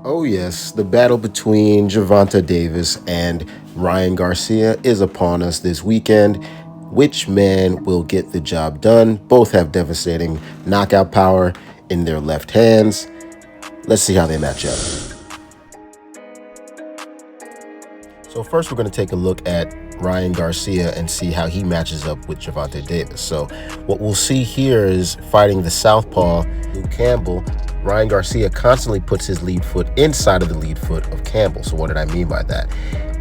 Oh yes, the battle between Gervonta Davis and Ryan Garcia is upon us this weekend. Which man will get the job done? Both have devastating knockout power in their left hands. Let's see how they match up. So first we're going to take a look at Ryan Garcia and see how he matches up with Gervonta Davis. So what we'll see here is fighting the southpaw, Luke Campbell. Ryan Garcia constantly puts his lead foot inside of the lead foot of Campbell. So what did I mean by that?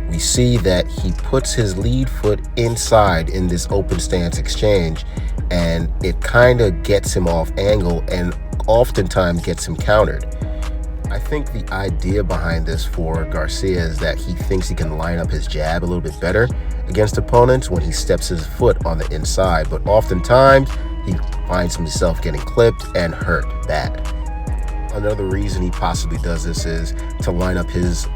We see that he puts his lead foot inside in this open stance exchange, and it kind of gets him off angle and oftentimes gets him countered. I think the idea behind this for Garcia is that he thinks he can line up his jab a little bit better against opponents when he steps his foot on the inside, but oftentimes he finds himself getting clipped and hurt bad. Another reason he possibly does this is to line up his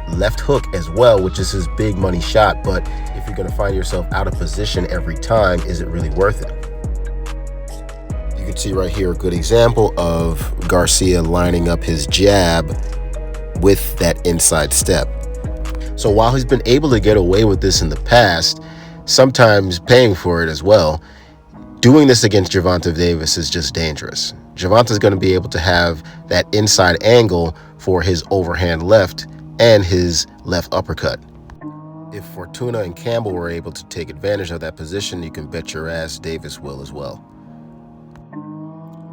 left hook as well, which is his big money shot, but if you're going to find yourself out of position every time, is it really worth it? You can see right here a good example of Garcia lining up his jab with that inside step. So while he's been able to get away with this in the past, sometimes paying for it as well, doing this against Gervonta Davis is just dangerous. Gervonta's going to be able to have that inside angle for his overhand left and his left uppercut. If Fortuna and Campbell were able to take advantage of that position, you can bet your ass Davis will as well.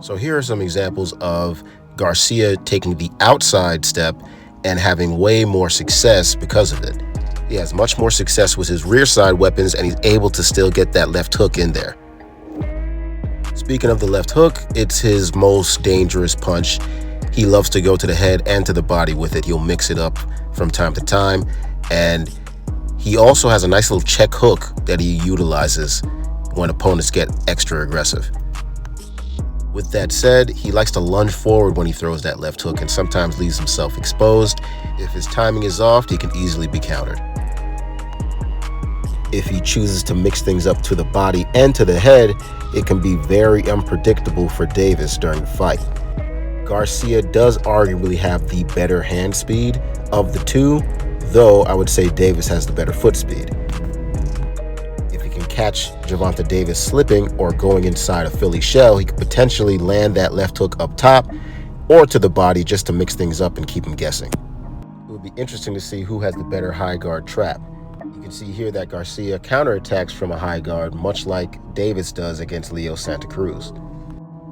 So here are some examples of Garcia taking the outside step and having way more success because of it. He has much more success with his rear side weapons, and he's able to still get that left hook in there. Speaking of the left hook, it's his most dangerous punch. He loves to go to the head and to the body with it. He'll mix it up from time to time, and he also has a nice little check hook that he utilizes when opponents get extra aggressive. With that said, he likes to lunge forward when he throws that left hook and sometimes leaves himself exposed. If his timing is off, he can easily be countered. If he chooses to mix things up to the body and to the head, it can be very unpredictable for Davis during the fight. Garcia does arguably have the better hand speed of the two, though I would say Davis has the better foot speed. If he can catch Gervonta Davis slipping or going inside a Philly shell, he could potentially land that left hook up top or to the body just to mix things up and keep him guessing. It would be interesting to see who has the better high guard trap. You can see here that Garcia counterattacks from a high guard, much like Davis does against Leo Santa Cruz.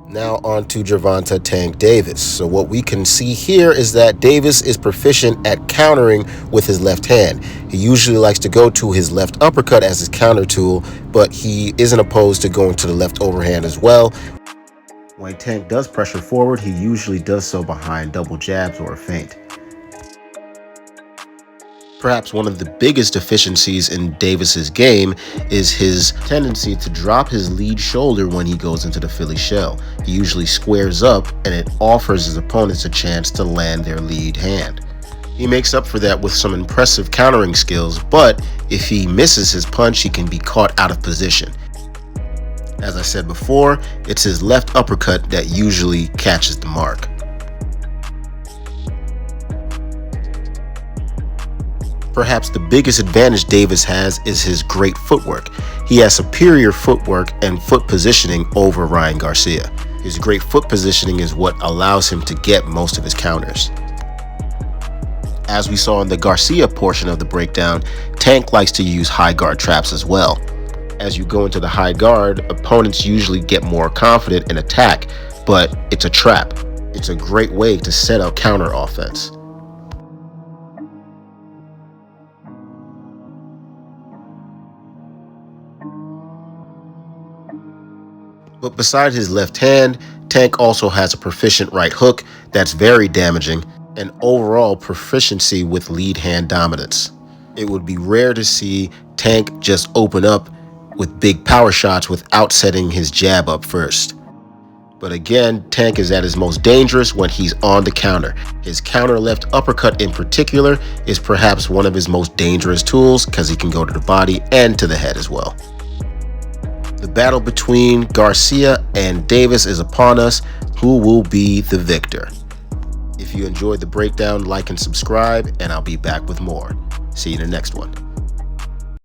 Now on to Gervonta Tank Davis. So what we can see here is that Davis is proficient at countering with his left hand. He usually likes to go to his left uppercut as his counter tool, but he isn't opposed to going to the left overhand as well. When Tank does pressure forward, he usually does so behind double jabs or a feint. Perhaps one of the biggest deficiencies in Davis's game is his tendency to drop his lead shoulder when he goes into the Philly shell. He usually squares up, and it offers his opponents a chance to land their lead hand. He makes up for that with some impressive countering skills, but if he misses his punch, he can be caught out of position. As I said before, it's his left uppercut that usually catches the mark. Perhaps the biggest advantage Davis has is his great footwork. He has superior footwork and foot positioning over Ryan Garcia. His great foot positioning is what allows him to get most of his counters. As we saw in the Garcia portion of the breakdown, Tank likes to use high guard traps as well. As you go into the high guard, opponents usually get more confident in attack, but it's a trap. It's a great way to set up counter offense. But besides his left hand, Tank also has a proficient right hook that's very damaging and overall proficiency with lead hand dominance. It would be rare to see Tank just open up with big power shots without setting his jab up first. But again, Tank is at his most dangerous when he's on the counter. His counter left uppercut in particular is perhaps one of his most dangerous tools because he can go to the body and to the head as well. The battle between Garcia and Davis is upon us. Who will be the victor? If If you enjoyed the breakdown, like and subscribe, and I'll be back with more. See you in the next one.